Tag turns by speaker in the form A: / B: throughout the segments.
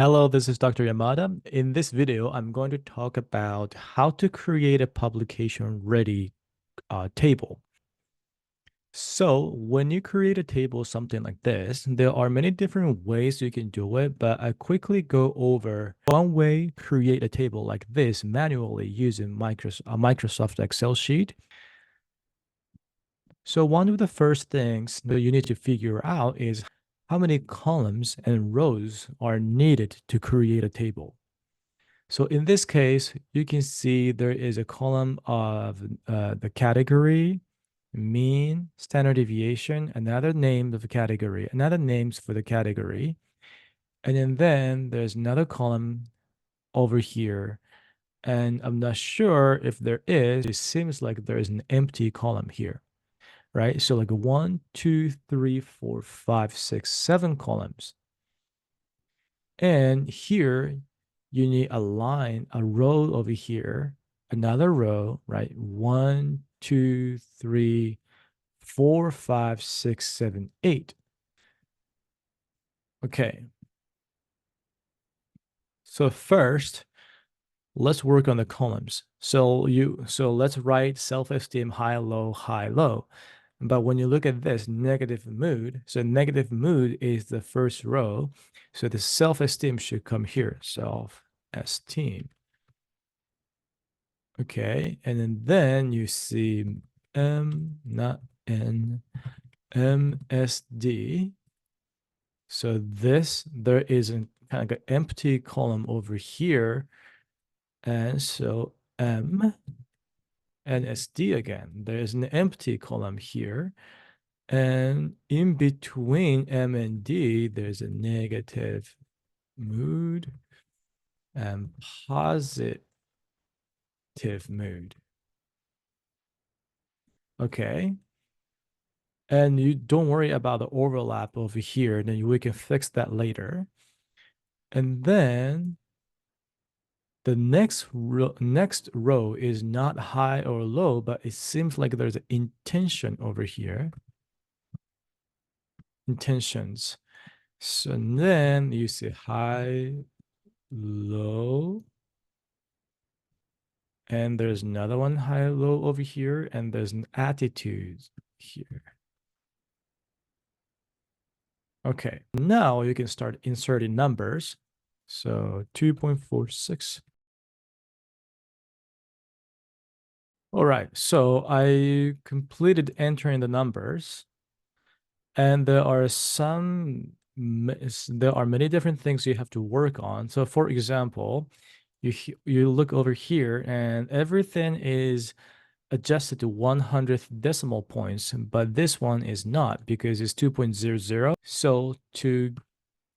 A: Hello, this is Dr. Yamada. In this video, I'm going to talk about how to create a publication-ready table. So when you create a table, something like this, there are many different ways you can do it, but I quickly go over one way, create a table like this manually using Microsoft Excel sheet. So one of the first things that you need to figure out is how many columns and rows are needed to create a table. So in this case, you can see there is a column of the category, mean, standard deviation, another name of the category, another names for the category. And then there's another column over here. And I'm not sure if there is, it seems like there is an empty column here, right? So like 1, 2, 3, 4, 5, 6, 7 columns. And here you need a line, a row over here, another row, right? 1, 2, 3, 4, 5, 6, 7, 8. Okay. So first, let's work on the columns. So let's write self-esteem high, low, high, low. But when you look at this negative mood, so negative mood is the first row. So the self-esteem should come here, self-esteem. Okay, and then you see not N, MSD. So there is a kind of an empty column over here. And so M and SD again, there's an empty column here. And in between M and D, there's a negative mood and positive mood. Okay. And you don't worry about the overlap over here, then we can fix that later. And then the next row is not high or low, but it seems like there's an intention over here. Intentions. So then you see high, low, and there's another one high, low over here, and there's an attitude here. Okay, now you can start inserting numbers. So 2.46. All right, so I completed entering the numbers, and there are many different things you have to work on. So for example, you look over here and everything is adjusted to 100th decimal points, but this one is not because it's 2.00. So to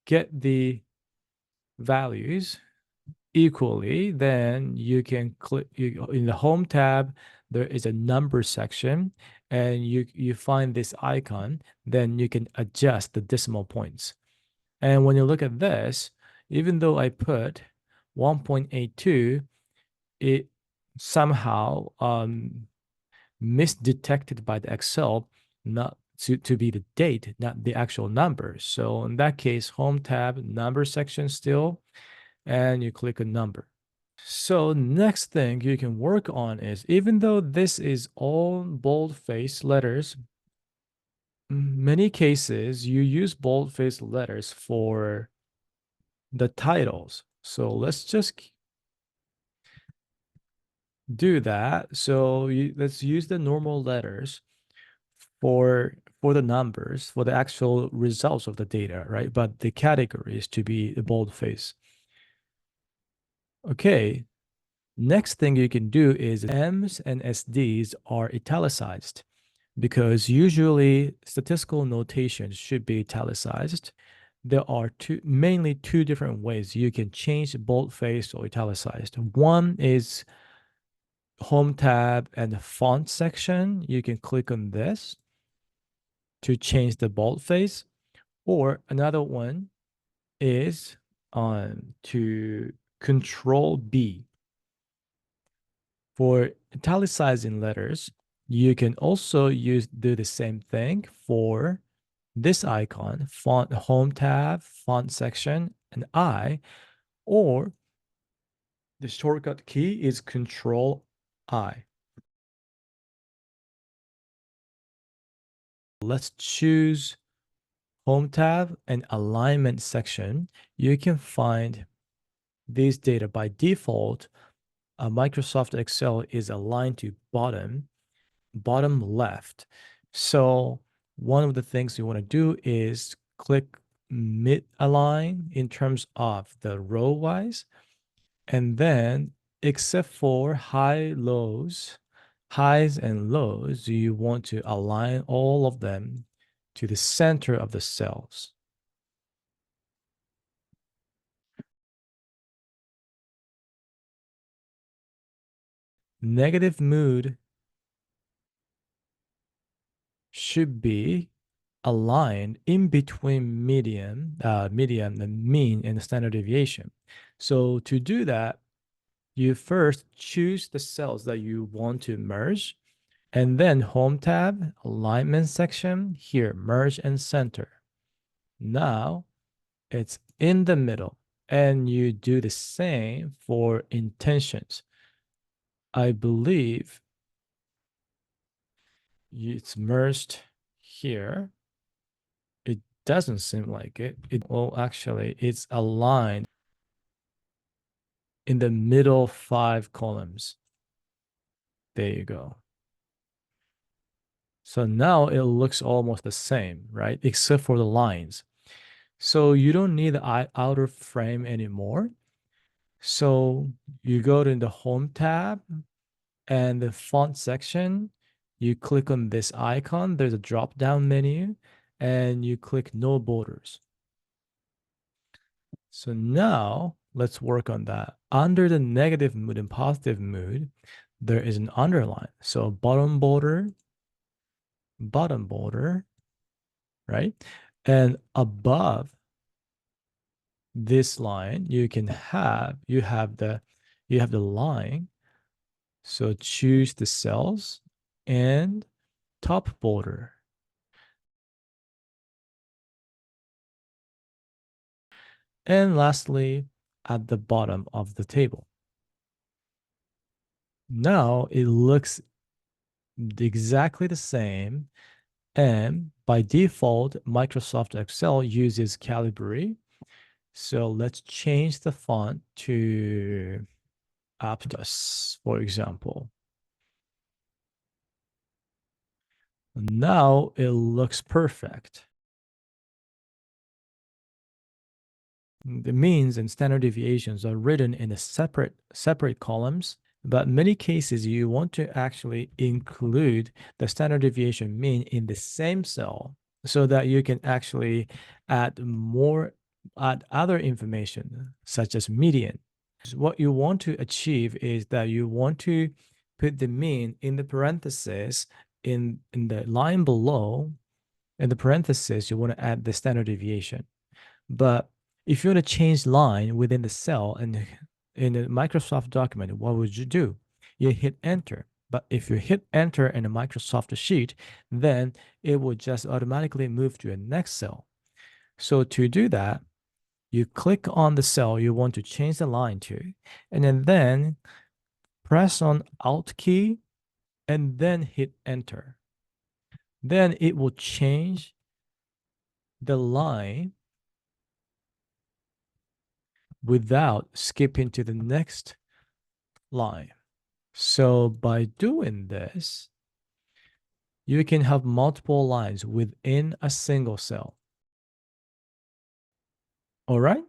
A: get the values equally, then you can click in the home tab, there is a number section, and you find this icon, then you can adjust the decimal points. And when you look at this, even though I put 1.82, it somehow misdetected by the Excel not to be the date, not the actual number. So in that case, home tab, number section still, and you click a number. So next thing you can work on is, even though this is all boldface letters, many cases you use boldface letters for the titles. So let's just do that. So let's use the normal letters for the numbers, for the actual results of the data, right? But the category is to be the boldface. Okay, next thing you can do is M's and SDs are italicized because usually statistical notation should be italicized. There are mainly two different ways you can change boldface or italicized. One is home tab and the font section. You can click on this to change the boldface, or another one is on to Control B. For italicizing letters, you can also do the same thing for this icon, font home tab, font section, an I, or the shortcut key is Control I. Let's choose Home tab and Alignment section. You can find these data by default. Microsoft Excel is aligned to bottom left. So one of the things you want to do is click mid align in terms of the row wise, and then except for highs and lows, you want to align all of them to the center of the cells. Negative mood should be aligned in between median, the mean, and the standard deviation. So to do that, you first choose the cells that you want to merge, and then Home tab, Alignment section, here, Merge and Center. Now it's in the middle, and you do the same for intentions. I believe it's merged here. It doesn't seem like it. Well, actually, it's aligned in the middle 5 columns. There you go. So now it looks almost the same, right? Except for the lines. So you don't need the outer frame anymore. So you go to the Home tab and the font section. You click on this icon. There's a drop down menu, and you click No Borders. So now let's work on that. Under the negative mood and positive mood, there is an underline. So bottom border, right? And above this line, you have the line. So choose the cells and top border. And lastly, at the bottom of the table. Now it looks exactly the same. And by default, Microsoft Excel uses Calibri. So let's change the font to Aptos, for example. Now it looks perfect. The means and standard deviations are written in a separate columns, but many cases you want to actually include the standard deviation mean in the same cell so that you can actually add other information such as median. What you want to achieve is that you want to put the mean in the parentheses in the line below. In the parentheses, you want to add the standard deviation. But if you want to change line within the cell and in a Microsoft document, what would you do? You hit enter. But if you hit enter in a Microsoft sheet, then it will just automatically move to a next cell. So to do that, you click on the cell you want to change the line to, and then press on Alt key and then hit enter. Then it will change the line without skipping to the next line. So by doing this, you can have multiple lines within a single cell. All right?